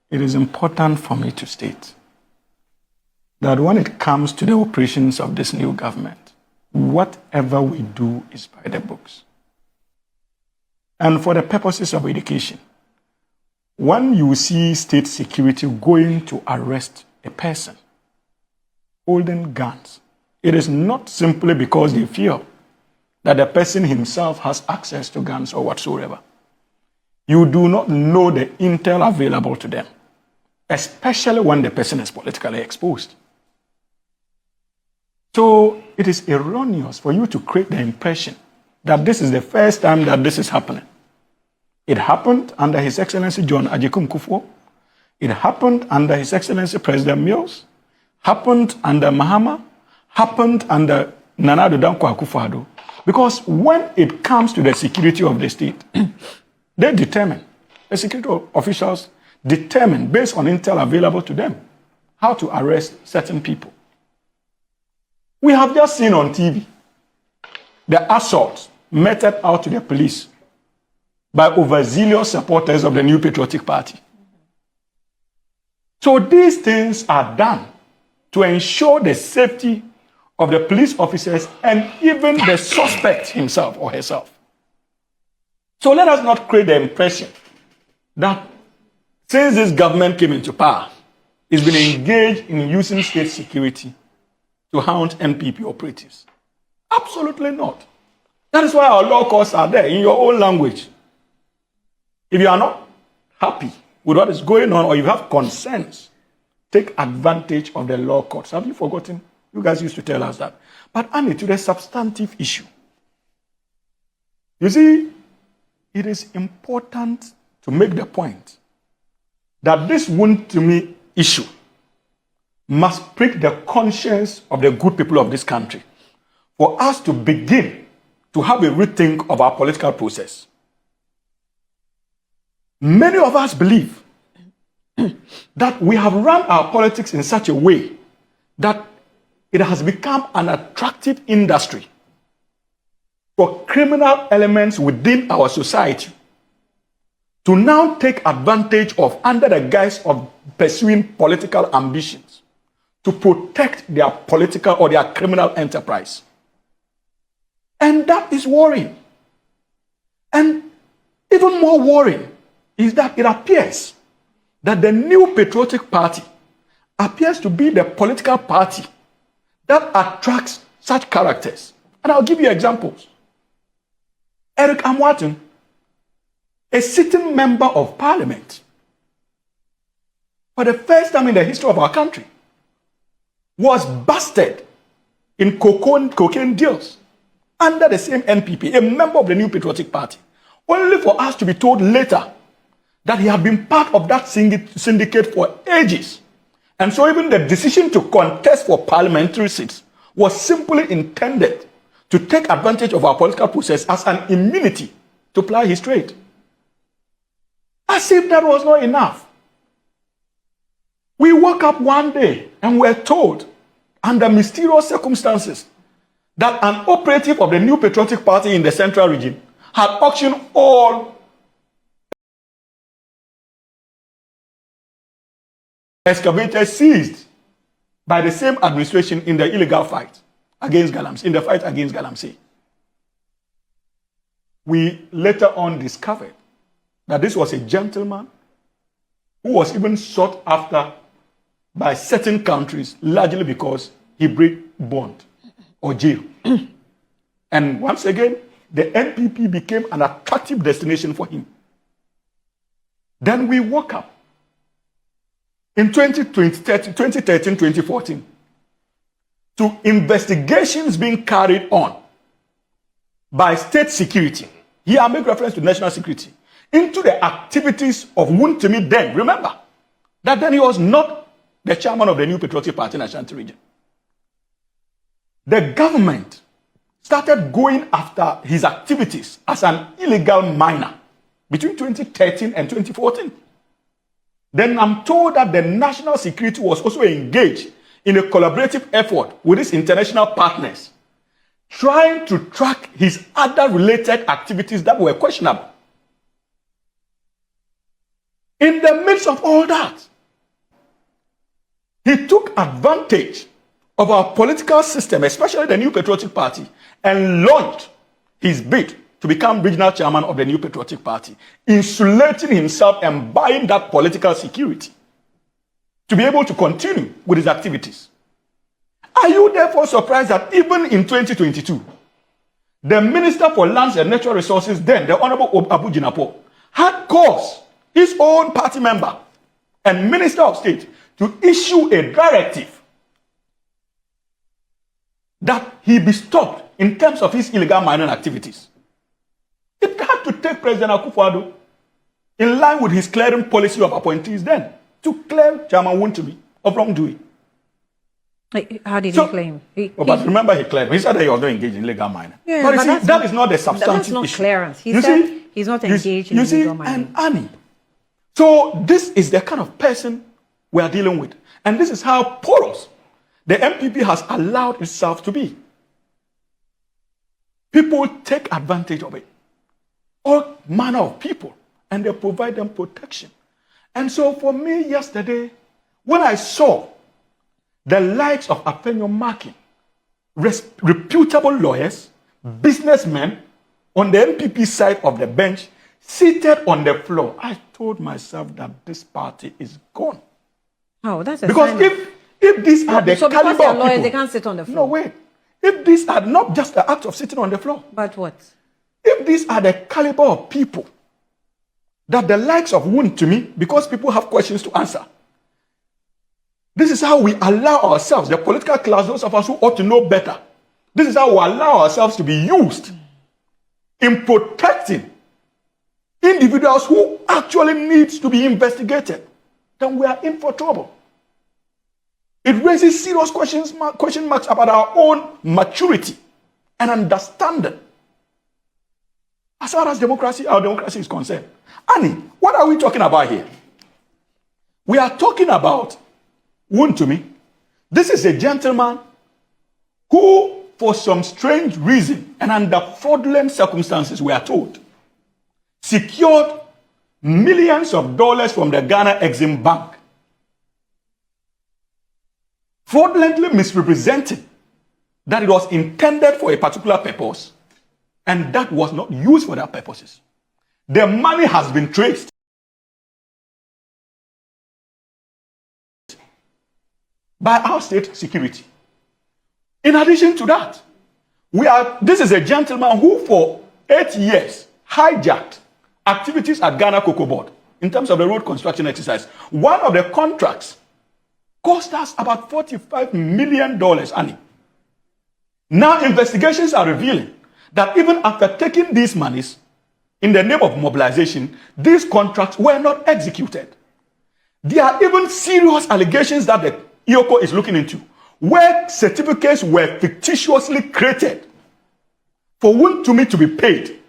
it is important for me to state that when it comes to the operations of this new government, whatever we do is by the books. And for the purposes of education, when you see state security going to arrest a person holding guns, it is not simply because they fear that the person himself has access to guns or whatsoever. You do not know the intel available to them, especially when the person is politically exposed. So it is erroneous for you to create the impression that this is the first time that this is happening. It happened under His Excellency John Agyekum Kufuor. It happened under His Excellency President Mills. Happened under Mahama. Happened under Nana Addo Akufo Addo. Because when it comes to the security of the state, they determine, the security officials determine, based on intel available to them, how to arrest certain people. We have just seen on TV the assault meted out to the police by overzealous supporters of the New Patriotic Party. So these things are done to ensure the safety of the police officers and even the suspect himself or herself. So let us not create the impression that since this government came into power, it's been engaged in using state security to hound NPP operatives. Absolutely not. That is why our law courts are there in your own language. If you are not happy with what is going on or you have concerns, take advantage of the law courts. Have you forgotten? You guys used to tell us that. But Annie, to the substantive issue. You see, it is important to make the point that this Wontumi issue must prick the conscience of the good people of this country for us to begin to have a rethink of our political process. Many of us believe that we have run our politics in such a way that it has become an attractive industry for criminal elements within our society to now take advantage of under the guise of pursuing political ambitions to protect their political or their criminal enterprise. And that is worrying. And even more worrying is that it appears that the New Patriotic Party appears to be the political party that attracts such characters. And I'll give you examples. Eric Amwatin, a sitting member of parliament, for the first time in the history of our country, was busted in cocaine deals under the same NPP, a member of the New Patriotic Party, only for us to be told later that he had been part of that syndicate for ages. And so even the decision to contest for parliamentary seats was simply intended to take advantage of our political process as an immunity to ply his trade. As if that was not enough. We woke up one day and were told, under mysterious circumstances, that an operative of the New Patriotic Party in the Central Region had auctioned all excavators seized by the same administration in the illegal fight against Galamsey, in the fight against Galamsey. We later on discovered that this was a gentleman who was even sought after by certain countries, largely because he break bond or jail. And once again, the NPP became an attractive destination for him. Then we woke up in 2013, 2014, to investigations being carried on by state security. Here I make reference to national security, into the activities of Wontumi then. Remember that then he was not the chairman of the New Patriotic Party in Ashanti region. The government started going after his activities as an illegal miner between 2013 and 2014. Then I'm told that the national security was also engaged in a collaborative effort with its international partners, trying to track his other related activities that were questionable. In the midst of all that, he took advantage of our political system, especially the New Patriotic Party, and launched his bid to become regional chairman of the New Patriotic Party, insulating himself and buying that political security to be able to continue with his activities. Are you therefore surprised that even in 2022, the Minister for Lands and Natural Resources, then the Honorable Abu Jinapo, had caused his own party member and Minister of State to issue a directive that he be stopped in terms of his illegal mining activities? It had to take President Akufo Addo, in line with his clearing policy of appointees then, to clear Chairman Wontumi of wrongdoing. How did he claim? But remember, he claimed. He said that he was not engaged in illegal mining. Yeah, but you see, that is not the substantive issue. That's not issue. clearance. He said he's not engaged in illegal mining. And Annie. So this is the kind of person we are dealing with. And this is how porous the MPP has allowed itself to be. People take advantage of it. All manner of people. And they provide them protection. And so for me yesterday, when I saw the likes of Afenyo Markin, reputable lawyers, businessmen on the MPP side of the bench, seated on the floor, I told myself that this party is gone. Oh, that's a because if these are the caliber of people, lawyers, they can't sit on the floor. No, wait. If these are not just the act of sitting on the floor, but what? If these are the caliber of people that the likes of Wontumi, because people have questions to answer, this is how we allow ourselves, the political class, those of us who ought to know better, this is how we allow ourselves to be used in protecting individuals who actually need to be investigated, then we are in for trouble. It raises serious question marks about our own maturity and understanding as far as our democracy is concerned. Annie, what are we talking about here? We are talking about Wontumi. This is a gentleman who, for some strange reason and under fraudulent circumstances, we are told, secured millions of dollars from the Ghana Exim Bank, fraudulently misrepresenting that it was intended for a particular purpose and that was not used for that purposes. The money has been traced. By our state security. In addition to that, this is a gentleman who for 8 years hijacked activities at Ghana Cocoa Board in terms of the road construction exercise. One of the contracts cost us about $45 million, Annie. Now investigations are revealing that even after taking these monies in the name of mobilization, these contracts were not executed. There are even serious allegations that the IOCO is looking into, where certificates were fictitiously created for Wontumi to be paid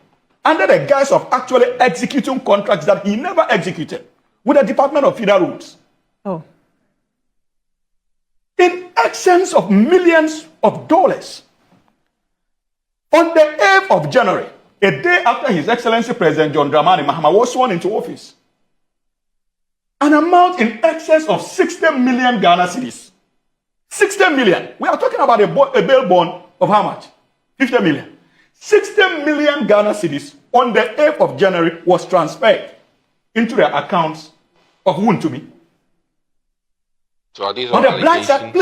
under the guise of actually executing contracts that he never executed with the Department of Federal Roads. Oh. In excess of millions of dollars. On the 8th of January, a day after His Excellency President John Dramani Mahama was sworn into office, an amount in excess of 60 million Ghana cedis. 60 million. We are talking about a bail bond of how much? 50 million. 60 million Ghana cedis on the 8th of January was transferred into the accounts of Wontumi. So are these all on the allegations? Black side,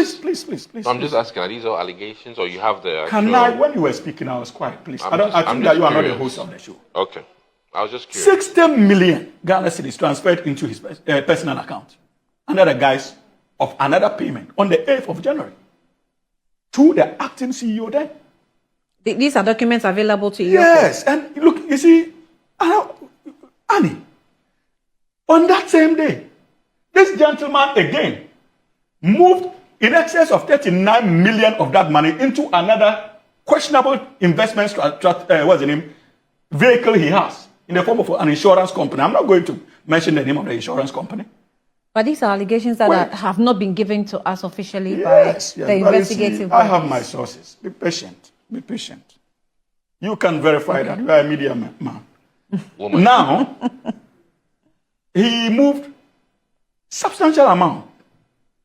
please. So I'm just asking, are these all allegations or you have the Can I, when you were speaking, I was quiet, please. I think that you are not the host of the show. Okay. I was just curious. 60 million Ghana cedis transferred into his personal account under the guise of another payment on the 8th of January to the acting CEO then. These are documents available to you? Yes, and look, you see, Annie, on that same day, this gentleman again moved in excess of 39 million of that money into another questionable investment vehicle he has in the form of an insurance company. I'm not going to mention the name of the insurance company. But these are allegations that have not been given to us officially by the investigative. I have my sources. Be patient. Be patient. You can verify that. You are a media man. Now, he moved substantial amount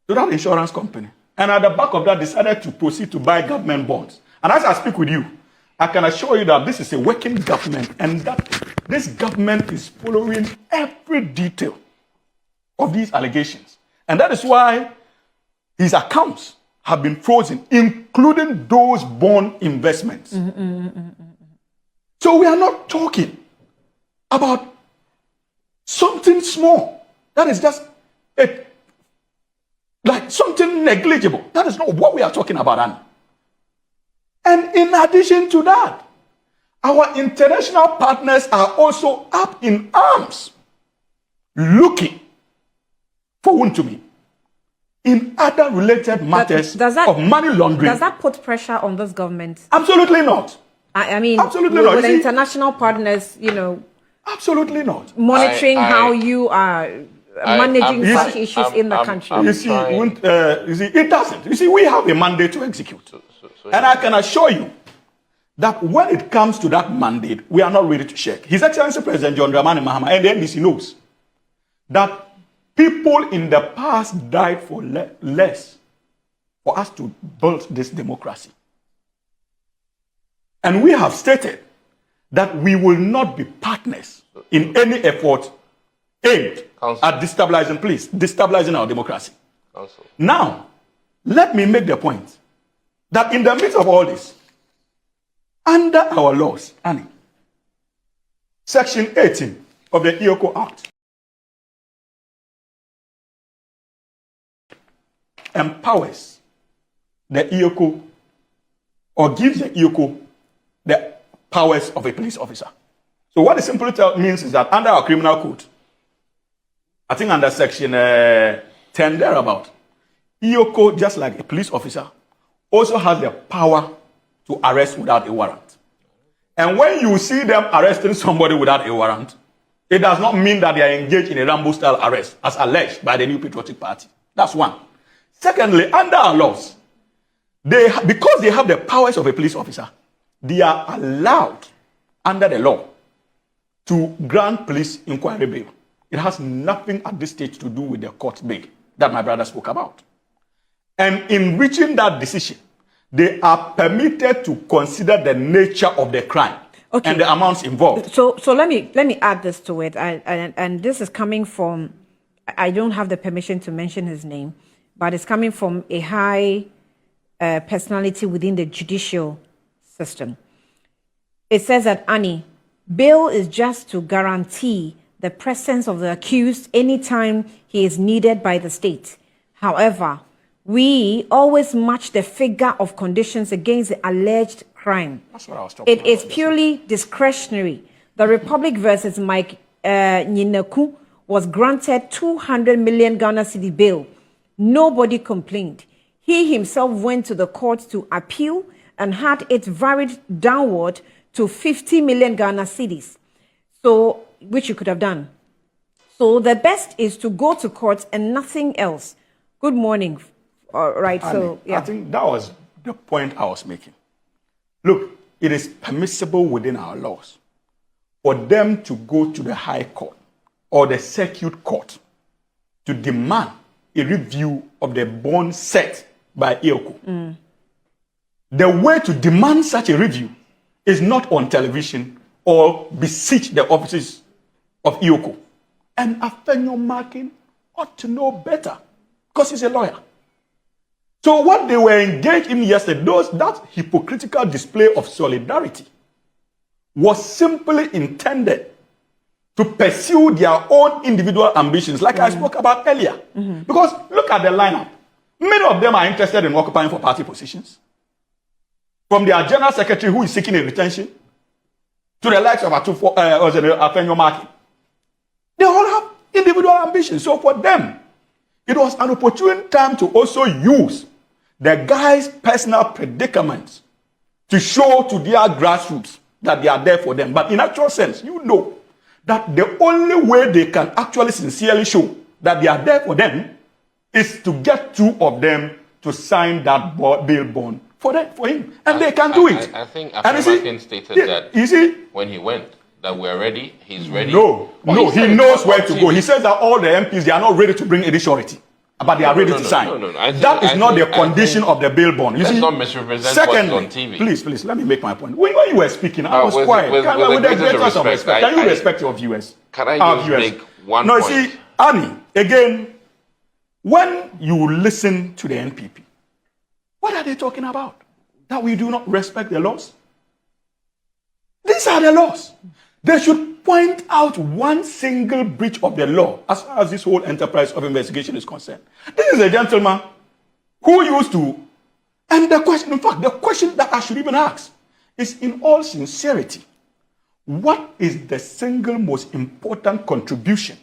to that insurance company. And at the back of that, decided to proceed to buy government bonds. And as I speak with you, I can assure you that this is a working government and that this government is following every detail of these allegations. And that is why his accounts have been frozen, including those bond investments. So we are not talking about something small. That is just like something negligible. That is not what we are talking about, Anna. And in addition to that, our international partners are also up in arms, looking for Wontumi in other related matters of money laundering. Does that put pressure on this government? Absolutely not. I mean, absolutely not. With the international partners, you know, absolutely not. Monitoring how you are managing such issues in the country. You see, it doesn't. You see, we have a mandate to execute. And I can assure you that when it comes to that mandate, we are not ready to shake. His Excellency President John Dramani Mahama and the NDC knows that people in the past died for less for us to build this democracy. And we have stated that we will not be partners in any effort aimed at destabilizing our democracy. Now, let me make the point that in the midst of all this, under our laws, Annie, Section 18 of the Ioko Act empowers the Ioko or gives the Ioko the powers of a police officer. So what it simply means is that under our criminal code, I think under Section 10 thereabout, Ioko, just like a police officer, also has the power to arrest without a warrant. And when you see them arresting somebody without a warrant, it does not mean that they are engaged in a Rambo-style arrest, as alleged by the New Patriotic Party. That's one. Secondly, under our laws, because they have the powers of a police officer, they are allowed, under the law, to grant police inquiry bail. It has nothing at this stage to do with the court bail that my brother spoke about. And in reaching that decision, they are permitted to consider the nature of the crime and the amounts involved. So let me add this to it. And this is coming from, I don't have the permission to mention his name, but it's coming from a high personality within the judicial system. It says that, Annie, bail is just to guarantee the presence of the accused anytime he is needed by the state. However, we always match the figure of conditions against the alleged crime. That's what I was talking about. It is purely discretionary. The Republic versus Mike Nyinaku was granted 200 million Ghana cedi bail. Nobody complained. He himself went to the court to appeal and had it varied downward to 50 million Ghana cedis. So, which you could have done. So the best is to go to court and nothing else. Good morning. All right, Annie, so yeah. I think that was the point I was making. Look, it is permissible within our laws for them to go to the High Court or the Circuit Court to demand a review of the bond set by Ioko. The way to demand such a review is not on television or beseech the offices of Ioko. And Afenyo Markin ought to know better because he's a lawyer. So what they were engaged in yesterday, that hypocritical display of solidarity was simply intended to pursue their own individual ambitions, like I spoke about earlier. Because look at the lineup. Many of them are interested in occupying for party positions. From their general secretary who is seeking a retention, to the likes of Afenyo Markin. They all have individual ambitions. So for them, it was an opportune time to also use the guy's personal predicaments to show to their grassroots that they are there for them. But in actual sense, you know that the only way they can actually sincerely show that they are there for them is to get two of them to sign that bail bond for him. And they can do it. I think Afenyo Markin stated that you see, when he went, that we're ready? He's ready? No, he knows where to go. He says that all the MPs, they are not ready to bring any surety, but they are ready to sign. That is not the condition of the bail bond. You see, not misrepresent what's on TV. Please, let me make my point. When you were speaking, I was quiet. With the greatest of respect, can you respect your viewers? Can I just make one point? No, see, Annie, again, when you listen to the NPP, what are they talking about? That we do not respect the laws? These are the laws. They should point out one single breach of the law as far as this whole enterprise of investigation is concerned. This is a gentleman who used to, and the question, in fact, the question that I should even ask is, in all sincerity, what is the single most important contribution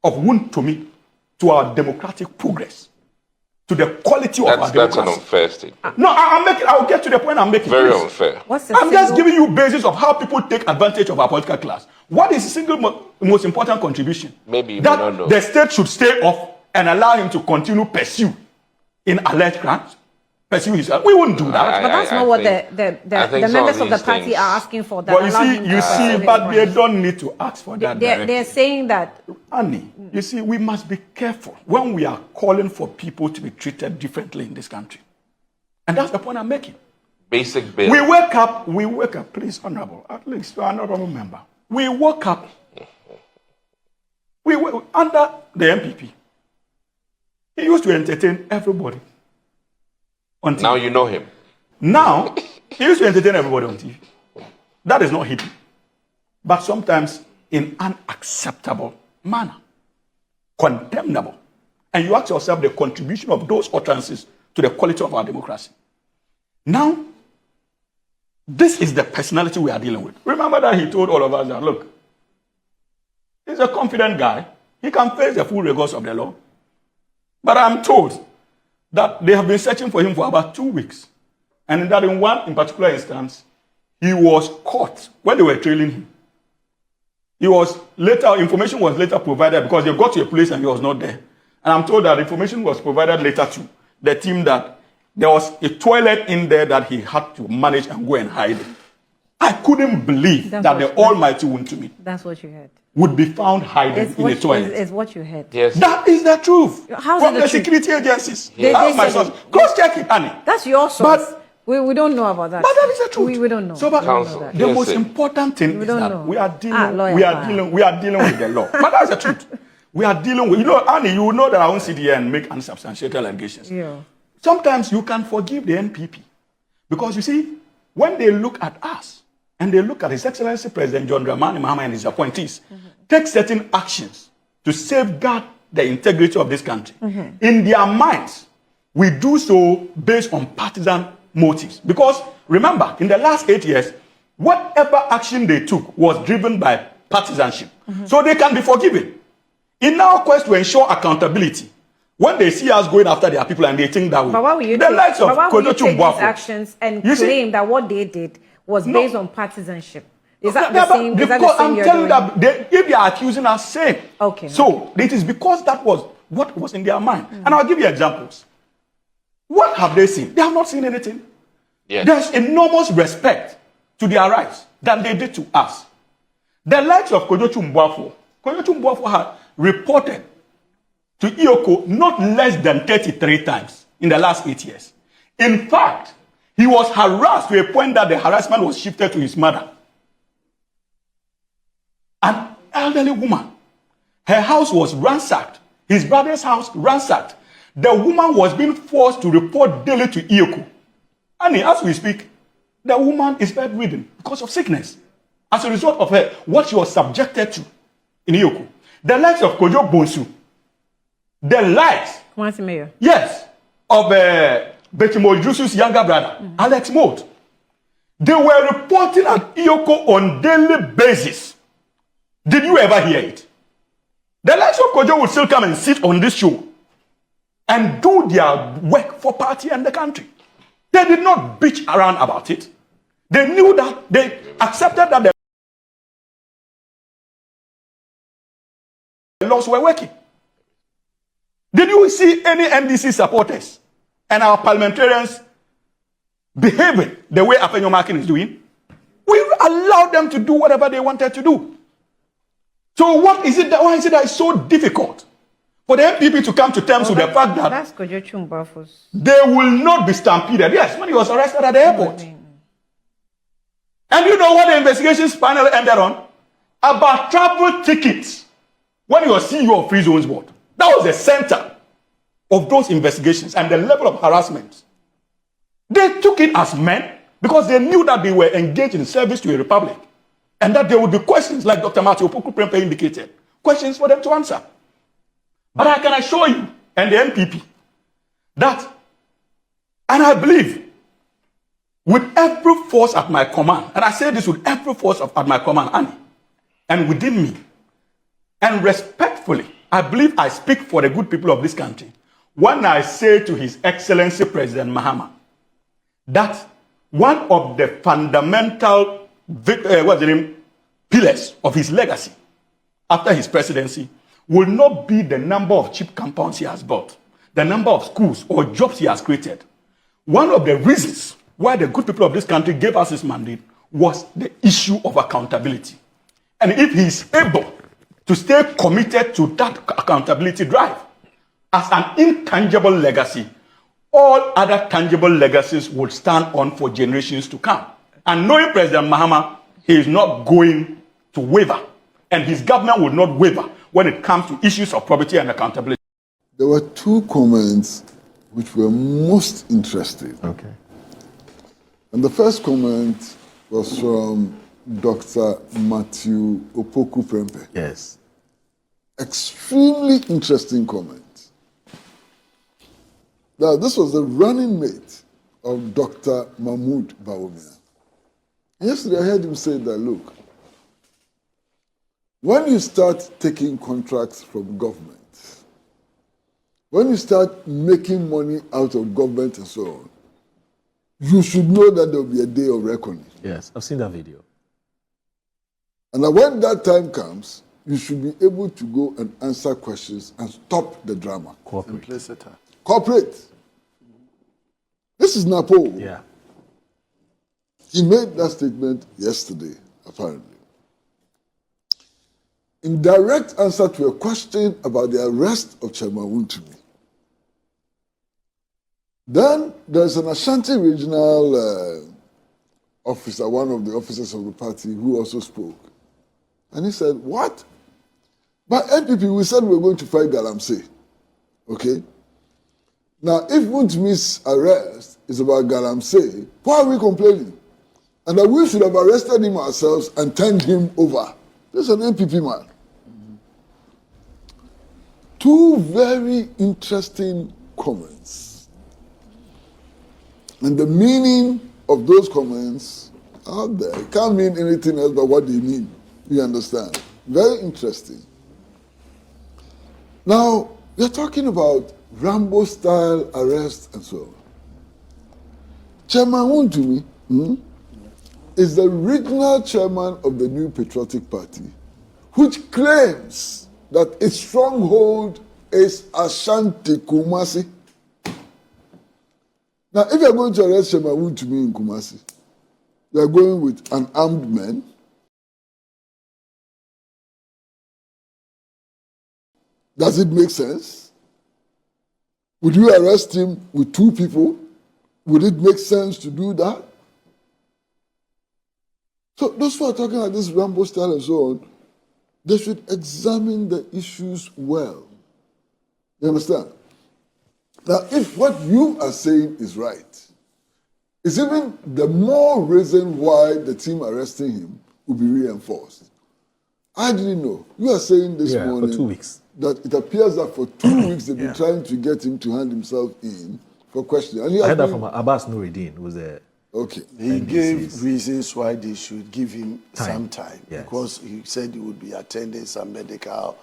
of Wontumi to our democratic progress, to the quality of our democracy? That's an unfair statement. No, I'll get to the point I'm making. Very unfair. I'm just giving you basis of how people take advantage of our political class. What is the single most important contribution? Maybe you that don't know. The state should stay off and allow him to continue pursue in alleged crimes. Pursue his. We wouldn't do that. But that's not what the members of the party are asking for. But you see, but they don't need to ask for that. They're saying that. Annie, you see, we must be careful when we are calling for people to be treated differently in this country. And that's the point I'm making. Basic bill. We wake up, please, honorable, at least you are an honorable member. We woke up, under the MPP. He used to entertain everybody on TV. Now you know him. Now, he used to entertain everybody on TV. That is not hidden. But sometimes in unacceptable manner. Condemnable. And you ask yourself the contribution of those utterances to the quality of our democracy. Now, this is the personality we are dealing with. Remember that he told all of us that, look, he's a confident guy. He can face the full rigors of the law. But I'm told that they have been searching for him for about 2 weeks. And that in one particular instance, he was caught when they were trailing him. Information was later provided because they got to a place and he was not there. And I'm told that information was provided later to the team that there was a toilet in there that he had to manage and go and hide. I couldn't believe that the almighty Wontumi. That's what you heard. Would be found hiding in a toilet. It's what you heard. Yes. That is the truth. How's From the the truth? security agencies. They My source. Cross check it, Annie. That's your source. We don't know about that. But that is the truth. We don't know. So, but Counsel, the most important thing is that know. we are dealing with the law. But that's the truth. We are dealing with, Annie, you know that I won't sit here and make unsubstantiated allegations. Yeah. Sometimes you can forgive the NPP. Because you see, when they look at us and they look at His Excellency President John Dramani Mahama and his appointees, take certain actions to safeguard the integrity of this country. In their minds, we do so based on partisan motives. Because remember, in the last 8 years, whatever action they took was driven by partisanship. So they can be forgiven. In our quest to ensure accountability, when they see us going after their people and they think that way, but why will you the likes of Kojo take these Kyeremanteng actions and claim that what they did was based on partisanship? Is that the same? Because I'm telling you that if they are accusing us, same. Okay. So it is because that was what was in their mind. And I'll give you examples. What have they seen? They have not seen anything. Yes. There's enormous respect to their rights than they did to us. The likes of Kojo Kyeremanteng had reported to Ioko not less than 33 times in the last 8 years. In fact, he was harassed to a point that the harassment was shifted to his mother. An elderly woman. Her house was ransacked. His brother's house ransacked. The woman was being forced to report daily to Ioko. And as we speak, the woman is bedridden because of sickness. As a result of what she was subjected to in Ioko. The likes of Kojo Bonsu. The likes. Yes. Of Betimo Jusu's younger brother, Alex Mold. They were reporting at Ioko on daily basis. Did you ever hear it? The likes of Kojo would still come and sit on this show and do their work for party and the country. They did not bitch around about it. They knew that, they accepted that the laws were working. Did you see any NDC supporters and our parliamentarians behaving the way Afenyo Markin is doing, we allowed them to do whatever they wanted to do. So why is it that it's so difficult for the MPP to come to terms with the fact that that's Kojo Kyeremanteng. they will not be stampeded? Yes, when he was arrested at the airport. And you know what the investigations panel ended on? About travel tickets when he was CEO of Free Zones Board. That was the center of those investigations and the level of harassment. They took it as men because they knew that they were engaged in service to a republic and that there would be questions like Dr. Matthew Prempeh indicated, questions for them to answer. But I can assure you and the MPP that, and I believe with every force at my command, and I say this with every force at my command, Annie, and within me, and respectfully, I believe I speak for the good people of this country when I say to His Excellency President Mahama that one of the fundamental pillars of his legacy after his presidency will not be the number of cheap compounds he has built, the number of schools or jobs he has created. One of the reasons why the good people of this country gave us this mandate was the issue of accountability. And if he is able to stay committed to that accountability drive as an intangible legacy, all other tangible legacies will stand on for generations to come. And knowing President Mahama, he is not going to waver, and his government will not waver when it comes to issues of probity and accountability. There were two comments which were most interesting. Okay. And the first comment was from Dr. Matthew Opoku Prempeh. Yes. Extremely interesting comment. Now, this was the running mate of Dr. Mahamadu Bawumia. Yesterday, I heard him say that, look, when you start taking contracts from government, when you start making money out of government and so on, you should know that there will be a day of reckoning. Yes, I've seen that video. And that when that time comes, you should be able to go and answer questions and stop the drama. Cooperate. Cooperate. This is NAPO. Yeah. He made that statement yesterday, apparently. In direct answer to a question about the arrest of Chairman Wontumi. Then there's an Ashanti regional officer, one of the officers of the party, who also spoke. And he said, what? But NPP, we said we were going to fight Galamsey. Okay? Now, if Wontumi's arrest is about Galamsey, why are we complaining? And that we should have arrested him ourselves and turned him over. This is an NPP man. Two very interesting comments. And the meaning of those comments out there, it can't mean anything else but what they mean. You understand? Very interesting. Now, we're talking about Rambo-style arrest and so on. Chairman Wontumi is the regional chairman of the New Patriotic Party, which claims that its stronghold is Ashanti Kumasi. Now, if you're going to arrest Chairman Wontumi in Kumasi, you're going with an armed man. Does it make sense? Would you arrest him with two people? Would it make sense to do that? So those who are talking about this Rambo style and so on, they should examine the issues well. You understand? Now, if what you are saying is right, it's even the more reason why the team arresting him will be reinforced. I didn't know. You are saying this morning for 2 weeks. That it appears that for 2 weeks they've been trying to get him to hand himself in for questioning. And I heard that from Abbas Nuruddin, who was a... Okay. He gave reasons why they should give him some time. Yes. Because he said he would be attending some medical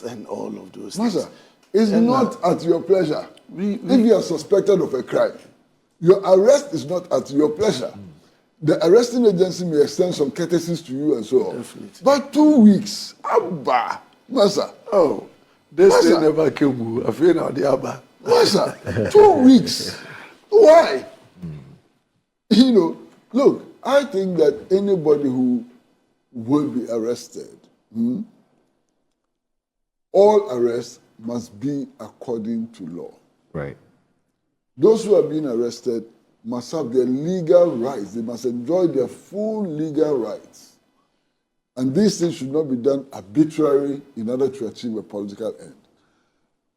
and all of those Master, things. it's not at your pleasure. If you are suspected of a crime, your arrest is not at your pleasure. The arresting agency may extend some courtesies to you and so on. Definitely. But 2 weeks, Abba, Master. Oh, this thing never came. I feel now the Abba. Master, 2 weeks. Why? You know, look, I think that anybody who will be arrested, all arrests must be according to law. Right. Those who are being arrested must have their legal rights. They must enjoy their full legal rights. And these things should not be done arbitrarily in order to achieve a political end.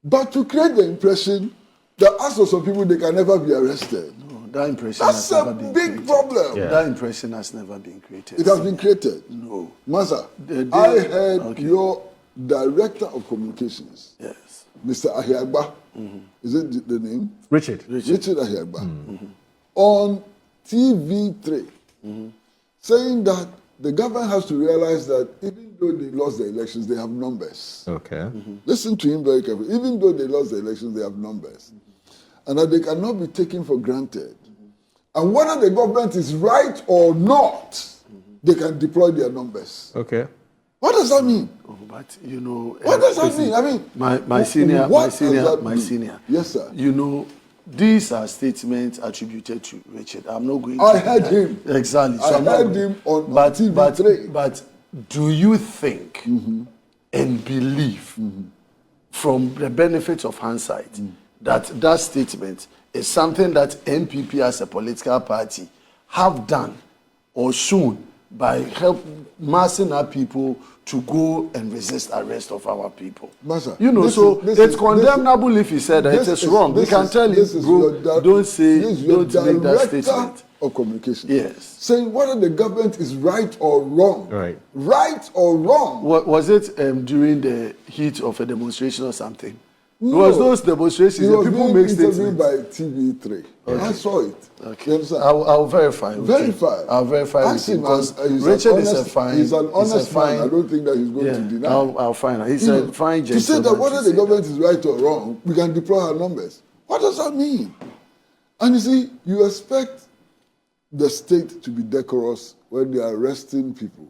But to create the impression that as for some people, they can never be arrested. No, that impression That's has never a been big created. problem. Yeah. That impression has never been created. It has been created. No. Masa, The- I heard okay. your director of communications, Yes. Mr. Ahyagba, is it the name? Richard. Richard Ahyagba, on TV3, saying that the government has to realize that even though they lost the elections, they have numbers. Okay. Listen to him very carefully. Even though they lost the elections, they have numbers. And that they cannot be taken for granted. And whether the government is right or not, they can deploy their numbers. Okay. What does that mean? Oh, but you know, What does that mean? I mean, my senior, what my senior, does that my mean? senior. Yes, sir. You know, these are statements attributed to Richard. I'm not going to. I heard him. Exactly. I I'm not heard going- him on but, TV3. But do you think and believe, from the benefit of hindsight, that that statement is something that NPP as a political party have done or shown by massing up people to go and resist arrest of our people? Masa, You know, this so is- it's condemnable if he said that it is wrong. We can tell him, bro, don't make that statement. Of communication. Yes. Saying whether the government is right or wrong. Right. Right or wrong. Was it during the heat of a demonstration or something? No. It was those demonstrations He that was people being make interviewed statements. by TV3. I saw it. Okay. You understand? I'll verify. okay. Verify. I'll verify Ask with him him, because and he's Richard an is a honest- fine. He's an honest fine. man. I don't think that he's going Yeah, to deny. I'll find out. He's You a know, fine to say gentleman. that whether to the say government is right or wrong, we can deploy our numbers. What does that mean? And you see, you expect the state to be decorous when they are arresting people.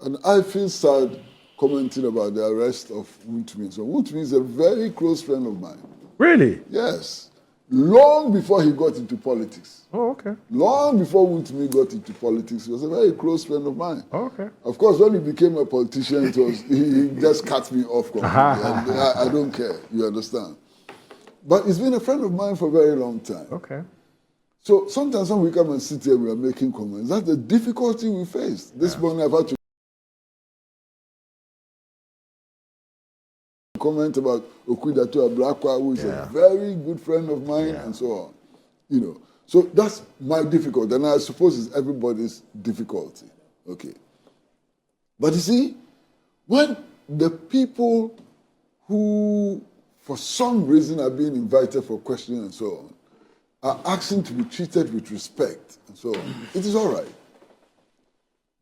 And I feel sad commenting about the arrest of Wontumi. So Wontumi is a very close friend of mine. Really? Yes. Long before he got into politics. Oh, okay. Long before Wontumi got into politics, he was a very close friend of mine. Oh, okay. Of course, when he became a politician, he just cut me off completely. And I don't care, you understand. But he's been a friend of mine for a very long time. Okay. So sometimes when we come and sit here, we are making comments. That's the difficulty we face. This morning I've had to comment about Okudato Ablakwa, who is a very good friend of mine, and so on. You know, so that's my difficulty, and I suppose it's everybody's difficulty. Okay. But you see, when the people who, for some reason, are being invited for questioning and so on, are asking to be treated with respect and so on, it is all right.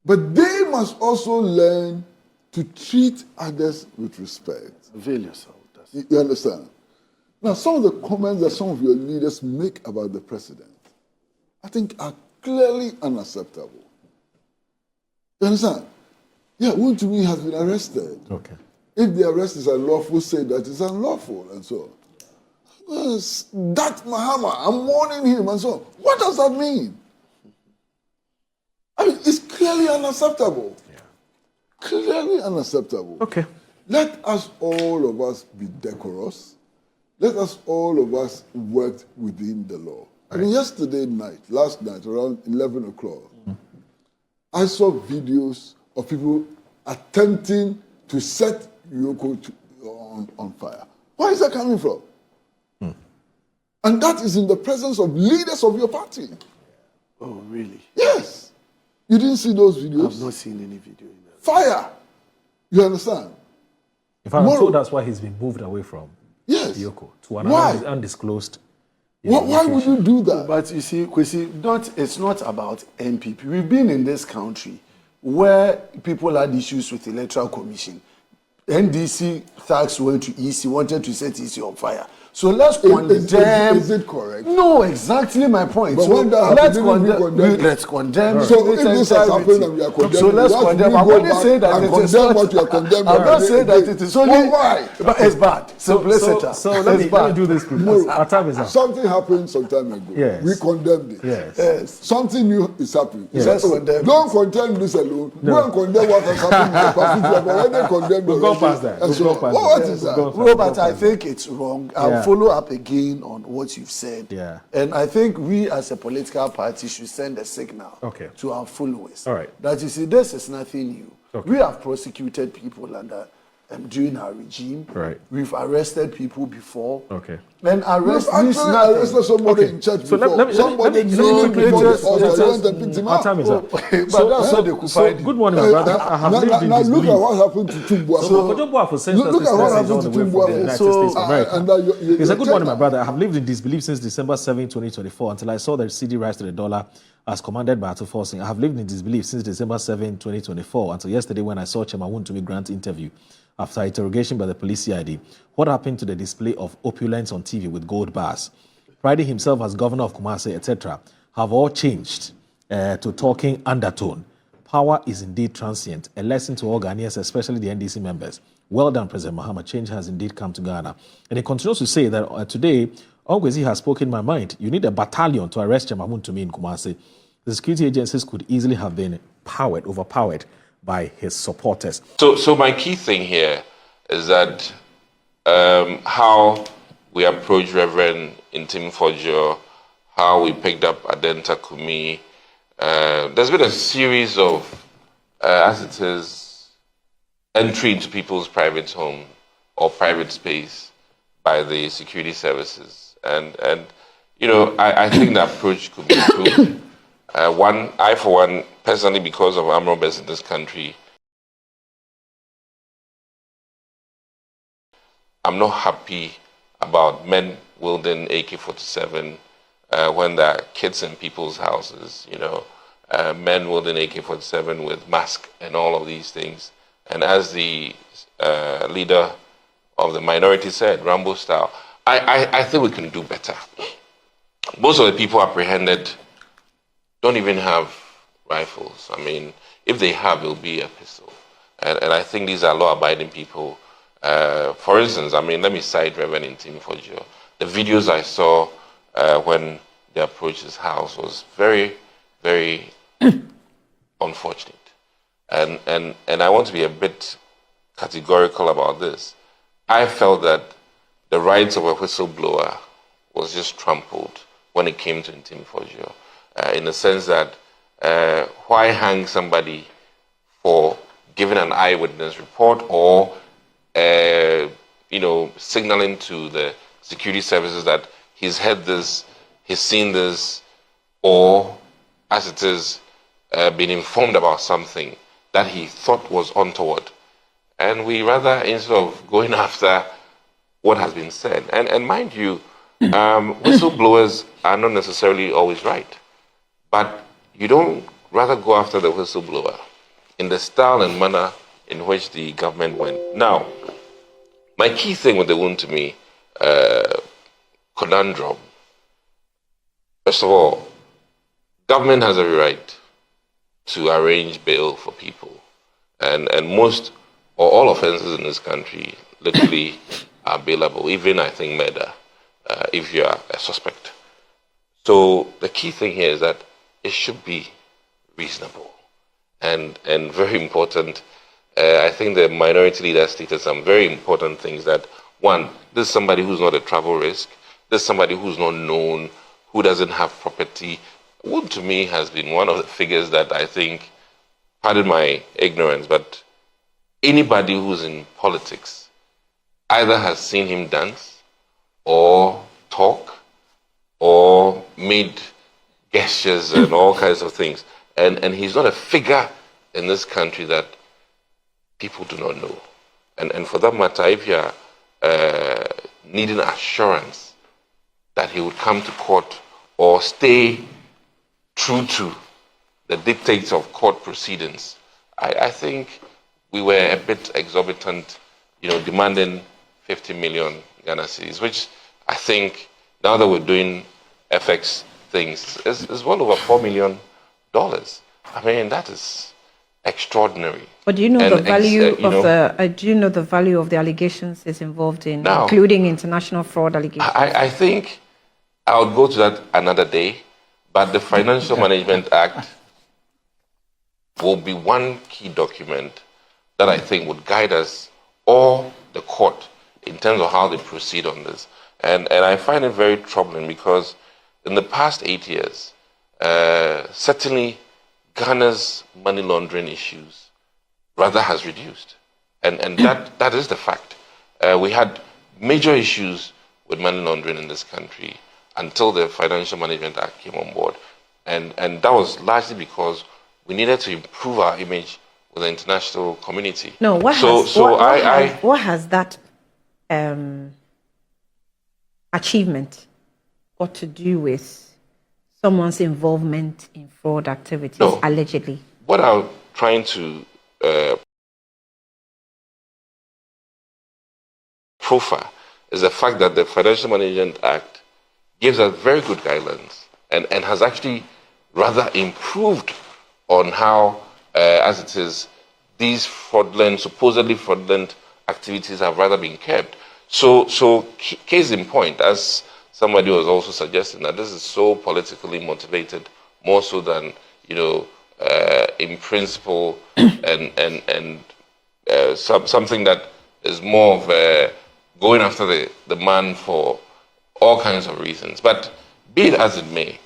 But they must also learn to treat others with respect. Avail yourself. You understand? Now, some of the comments that some of your leaders make about the president, I think are clearly unacceptable. You understand? Yeah, Wontumi has been arrested. Okay. If the arrest is unlawful, say that it's unlawful and so on. Yes, that Mahama, I'm warning him and so on. What does that mean? I mean, it's clearly unacceptable. Yeah. Clearly unacceptable. Okay. Let us, all of us, be decorous. Let us, all of us, work within the law. I mean, last night, around 11 o'clock, I saw videos of people attempting to set Yoko on fire. Where is that coming from? And that is in the presence of leaders of your party. Oh, really? Yes. You didn't see those videos? I've not seen any video in that. Fire. You understand? If I'm told that's why he's been moved away from Yoko to an Why? undisclosed. Why would you do that? But you see, Kwesi, it's not about NPP. We've been in this country where people had issues with the Electoral Commission. NDC thugs went to EC, wanted to set EC on fire. So let's condemn. Is it correct? No, exactly my point. But so when that let's condemn. So if this has happened and we are condemning, so let's condemn. I'm only saying that it is not what you are condemning. I'm not saying that it is only. Why? But it's bad. So let me do this quickly. Our time is up. Something happened some time ago. Yes. We condemned it. Yes. Something new is happening. Yes. Don't condemn this alone. Go and condemn what has happened in the past. We have already condemned. We'll go past that. What is that? Robert, I think it's wrong. I'll follow up again on what you've said. Yeah. And I think we as a political party should send a signal to our followers. All right. That you see, this is nothing new. Okay. We have prosecuted people under during our regime. Right. We've arrested people before. Okay. And arrested somebody in church so before. Somebody kneeling before the altar and picked him up. Our time is up. But that's what they could find. Good morning, my brother. I have lived in now this look belief. at what happened to Tumbuafo. Look at what happened to Tumbuafo. He said, good morning, my brother. I have lived in disbelief since December 7, 2024, until I saw the CD rise to the dollar as commanded by Ato Forson. I have lived in disbelief since December 7, 2024, until yesterday when I saw Chairman Wontumi grant interview after interrogation by the police CID. What happened to the display of opulence on TV with gold bars? Priding himself as governor of Kumasi, etc., have all changed to talking undertone. Power is indeed transient, a lesson to all Ghanaians, especially the NDC members. Well done, President Mahama. Change has indeed come to Ghana. And he continues to say that today, Ongwezi has spoken my mind. You need a battalion to arrest Chairman Wontumi in Kumasi. The security agencies could easily have been overpowered by his supporters. So my key thing here is that how we approach Reverend Intim Fojo, how we picked up Adenta Kumi. There's been a series of, as it is, entry into people's private home or private space by the security services. And you know, I think the approach could be improved. I, for one, personally, because of armed robbers in this country, I'm not happy about men wielding AK-47 when there are kids in people's houses, you know, men wielding AK-47 with mask and all of these things. And as the leader of the minority said, Rambo style, I think we can do better. Most of the people apprehended don't even have rifles. I mean, if they have, it'll be a pistol. And I think these are law-abiding people. For instance, I mean, let me cite Reverend Intim Fojo. The videos I saw when they approached his house was very, very unfortunate. And I want to be a bit categorical about this. I felt that the rights of a whistleblower was just trampled when it came to Intim Fojo. In the sense that why hang somebody for giving an eyewitness report or you know, signaling to the security services that he's heard this, he's seen this, or as it is, been informed about something that he thought was untoward. And we rather, instead of going after what has been said, and mind you, whistleblowers are not necessarily always right. But you don't rather go after the whistleblower in the style and manner in which the government went. Now, my key thing with the Wontumi conundrum, first of all, government has every right to arrange bail for people. And most or all offenses in this country literally are bailable, even I think murder, if you are a suspect. So the key thing here is that it should be reasonable and very important. I think the minority leader stated some very important things that, one, this is somebody who's not a travel risk. This is somebody who's not known, who doesn't have property. Wontumi has been one of the figures that I think, pardon my ignorance, but anybody who's in politics either has seen him dance or talk or made gestures and all kinds of things. And he's not a figure in this country that people do not know. And for that matter, if you're needing assurance that he would come to court or stay true to the dictates of court proceedings, I think we were a bit exorbitant, you know, demanding 50 million Ghana cedis, which I think now that we're doing FX things, it's well over $4 million. I mean, that is extraordinary. But do you know And the value you of know, do you know the value of the allegations it's involved in, Now, including international fraud allegations? I think I would go to that another day, but the Financial Management Act will be one key document that I think would guide us or the court in terms of how they proceed on this. And I find it very troubling because in the past 8 years, certainly Ghana's money laundering issues rather has reduced. And that is the fact. We had major issues with money laundering in this country until the Financial Management Act came on board. And that was largely because we needed to improve our image with the international community. No, what has that achievement got to do with someone's involvement in fraud activities, allegedly? What I'm trying to profile is the fact that the Financial Management Act gives us very good guidelines and has actually rather improved on how, as it is, these supposedly fraudulent activities have rather been kept. So case in point, as somebody was also suggesting, that this is so politically motivated, more so than, in principle, and something that is more of going after the man for all kinds of reasons. But be it as it may,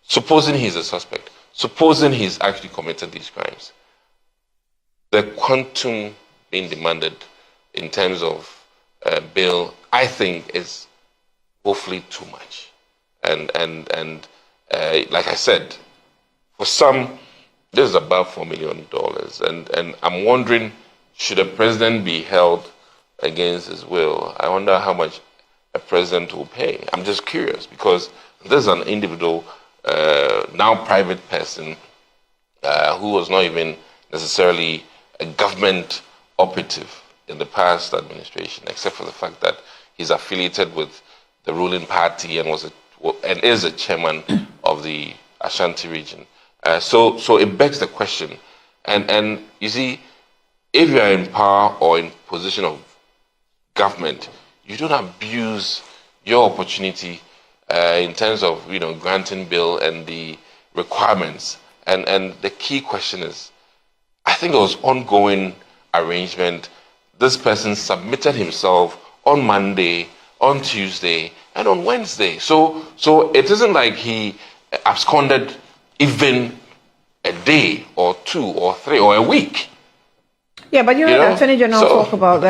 supposing he's a suspect, supposing he's actually committed these crimes, the quantum being demanded in terms of bail, I think, is woefully too much. And like I said, for some, this is about $4 million. And I'm wondering, should a president be held against his will? I wonder how much a president will pay. I'm just curious because this is an individual, now private person, who was not even necessarily a government operative in the past administration, except for the fact that he's affiliated with the ruling party and is a chairman of the Ashanti region. So it begs the question, and you see, if you are in power or in position of government, you don't abuse your opportunity in terms of granting bail and the requirements. And the key question is, I think it was ongoing arrangement. This person submitted himself on Monday, on Tuesday, and on Wednesday. So it isn't like he absconded even a day or two or three or a week. Yeah, but the Attorney General talk about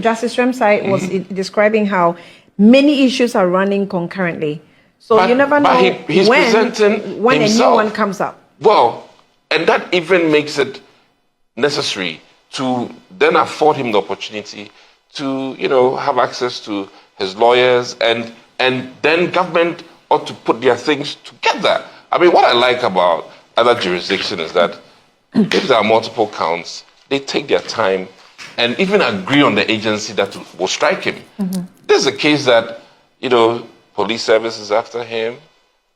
Justice Remsai was describing how many issues are running concurrently. So you never know when a new one comes up. Well, and that even makes it necessary to then afford him the opportunity to, have access to his lawyers, and then government ought to put their things together. I mean, what I like about other jurisdictions is that if there are multiple counts, they take their time and even agree on the agency that will strike him. Mm-hmm. This is a case that, police services after him,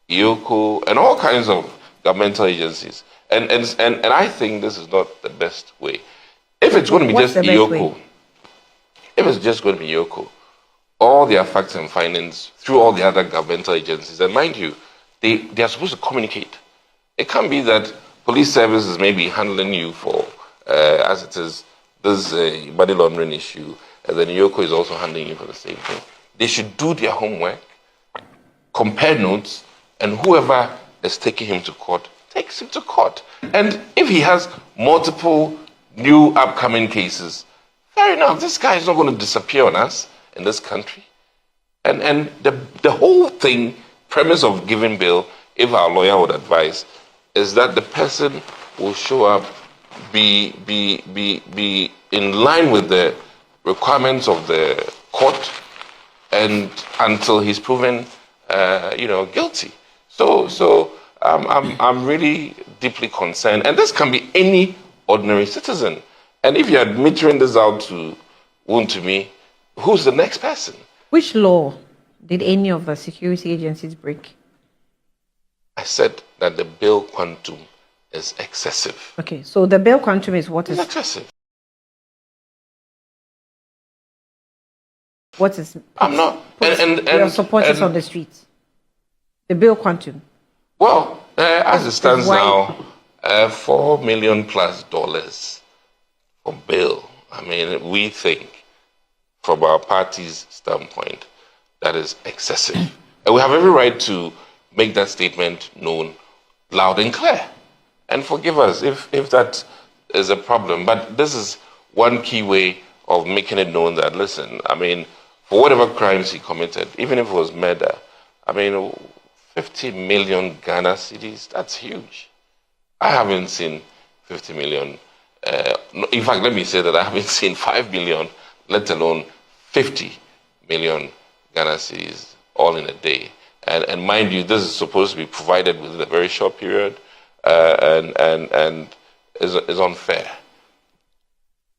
IOCO, and all kinds of governmental agencies. And I think this is not the best way. If it's going to be just IOCO, all their facts and findings through all the other governmental agencies, and mind you, they are supposed to communicate. It can't be that police services may be handling you for, as it is, this money laundering issue, and then IOCO is also handling you for the same thing. They should do their homework, compare notes, and whoever is taking him to court takes him to court. And if he has multiple new upcoming cases, fair enough, this guy is not going to disappear on us in this country. And the whole premise of giving bail, if our lawyer would advise, is that the person will show up, be in line with the requirements of the court, and until he's proven guilty. So I'm really deeply concerned, and this can be any ordinary citizen. And if you're admitting this out to Wontumi, who's the next person? Which law Did any of the security agencies break? I said that the bail quantum is excessive. Okay, so the bail quantum is what is It's excessive. what is I'm not. And your supporters on the streets? The bail quantum. Well, as it stands why- now, $4 million plus for bail. I mean, we think, from our party's standpoint, that is excessive. And we have every right to make that statement known loud and clear. And forgive us if that is a problem. But this is one key way of making it known that, listen, I mean, for whatever crimes he committed, even if it was murder, I mean, 50 million Ghana cedis, that's huge. I haven't seen 50 million. In fact, let me say that I haven't seen 5 million, let alone 50 million Ghana cedis all in a day. And mind you, this is supposed to be provided within a very short period, and is unfair.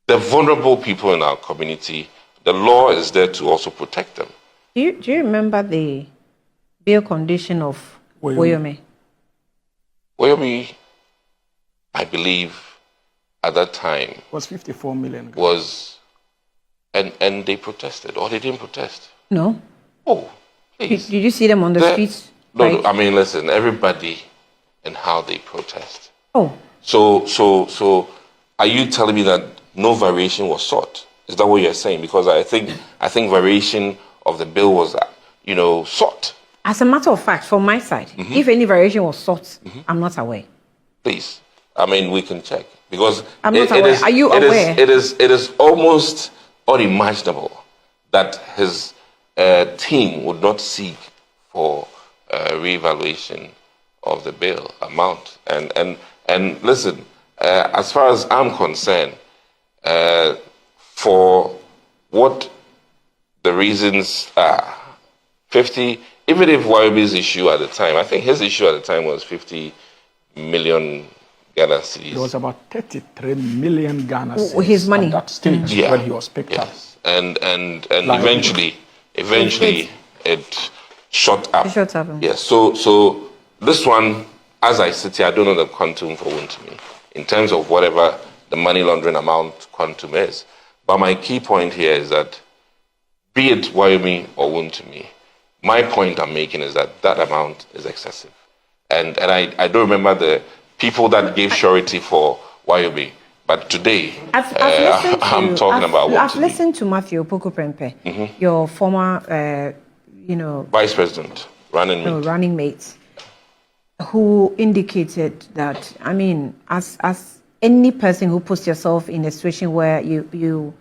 The vulnerable people in our community, the law is there to also protect them. Do you remember the bail condition of Bawumia? Bawumia, I believe, at that time Was 54 million. was, and they protested, or they didn't protest. No. Oh, please. Did you see them on the streets? No, I mean, listen, everybody and how they protest. Oh. So, are you telling me that no variation was sought? Is that what you're saying? Because I think variation of the bill was, sought. As a matter of fact, from my side, if any variation was sought, I'm not aware. Please, I mean, we can check because I'm not aware. Are you aware? It is almost unimaginable that his team would not seek for reevaluation of the bail amount. And listen, as far as I'm concerned, for what the reasons are, 50. Even if Bawumia's issue at the time, I think his issue at the time was 50 million Ghana cedis. It was about 33 million Ghana cedis his money. at that stage when he was picked up. And eventually it shot up. It shot up. Yes. So this one, as I sit here, I don't know the quantum for Wontumi in terms of whatever the money laundering amount quantum is. But my key point here is that, be it Bawumia or Wontumi, my point I'm making is that amount is excessive. And I don't remember the people that gave surety for Bawumia. But today, I'm talking about Wontumi. I've listened to Matthew Opoku Prempeh, your former, Vice President, running mate, who indicated that, I mean, as any person who puts yourself in a situation where you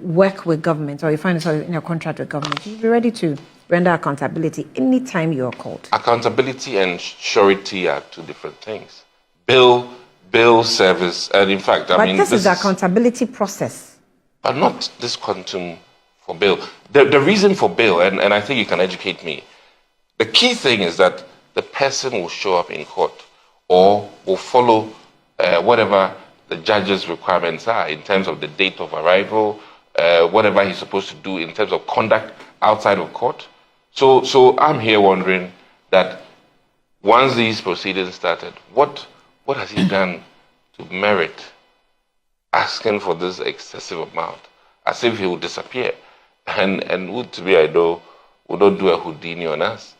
work with government or you find yourself in a contract with government, you'll be ready to render accountability anytime you are called. Accountability and surety are two different things. Bill service, and in fact, I mean, this is the accountability process. But not this quantum for bail. The reason for bail, and I think you can educate me, the key thing is that the person will show up in court or will follow whatever the judge's requirements are in terms of the date of arrival, whatever he's supposed to do in terms of conduct outside of court. So I'm here wondering that once these proceedings started, what has he done to merit asking for this excessive amount, as if he would disappear? And Wontumi, I know, would not do a Houdini on us.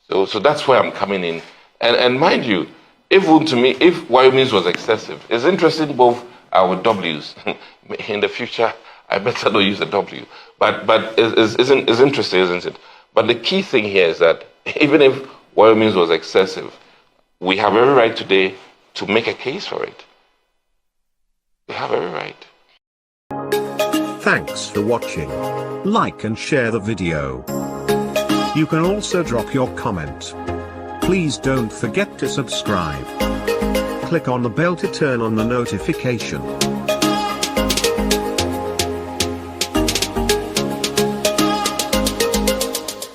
So that's where I'm coming in. And mind you, if Bawumia's was excessive, it's interesting both our W's. In the future, I better not use a W. But it's interesting, isn't it? But the key thing here is that even if Bawumia's was excessive, we have every right today to make a case for it. We have every right. Thanks for watching. Like and share the video. You can also drop your comment. Please don't forget to subscribe. Click on the bell to turn on the notification.